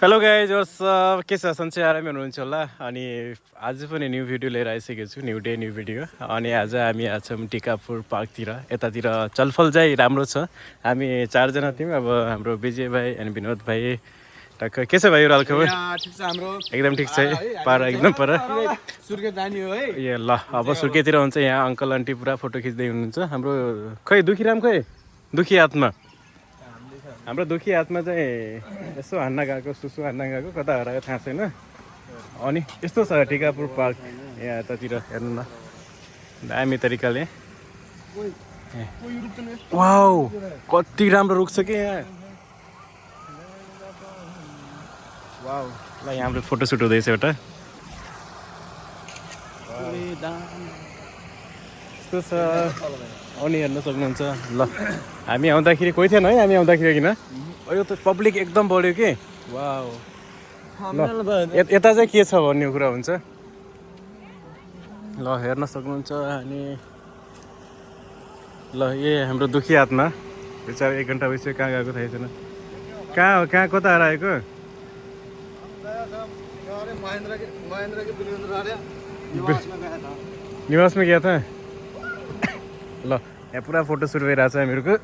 hello guys के छ सन्चै आरामै हुनुहुन्छ होला अनि आज पनि न्यू भिडियो लिएर आइसकेको छु न्यू डे न्यू भिडियो अनि आज हामी आछौँ टिकापुर पार्कतिर यतातिर चलफल चाहिँ राम्रो छ हामी चारजना थियौँ अब हाम्रो विजय भाइ अनि विनोद भाइ टक्क के छ भाइ राल खबर ठिक छ हाम्रो एकदम ठिक छ है पर एकदम पर सुर्के जाने हो है ए ल अब सुर्केतिर हुन्छ यहाँ अङ्कल आन्टी पुरा फोटो खिच्दै हुनुहुन्छ हाम्रो खै दुखीराम खै दुखी आत्मा हाम्रो दुखी हातमा चाहिँ यसो हान्न गएको सुसु हान्न गएको कता हरायो थाहा छैन अनि यस्तो छ टिकापुर पार्क यहाँ यतातिर हेर्नु न दामी तरिकाले वाउ कति राम्रो रुख छ कि यहाँ वाउ ल यहाँ हाम्रो फोटोसुट हुँदैछ एउटा यस्तो छ अनि हेर्न सक्नुहुन्छ ल हामी आउँदाखेरि कोही थिएन है हामी आउँदाखेरि किन यो त पब्लिक एकदम बढ्यो कि वाउ ल यता चाहिँ के छ भन्ने कुरा हुन्छ ल हेर्न सक्नुहुन्छ अनि ल ए हाम्रो दुखी हातमा बिचरा 1 घन्टा भइसक्यो कहाँ गएको थाहै छैन कहाँ कता हराएको निवासमा गया था ल यहाँ पुरा फोटोसुट भइरहेको छ हामीहरूको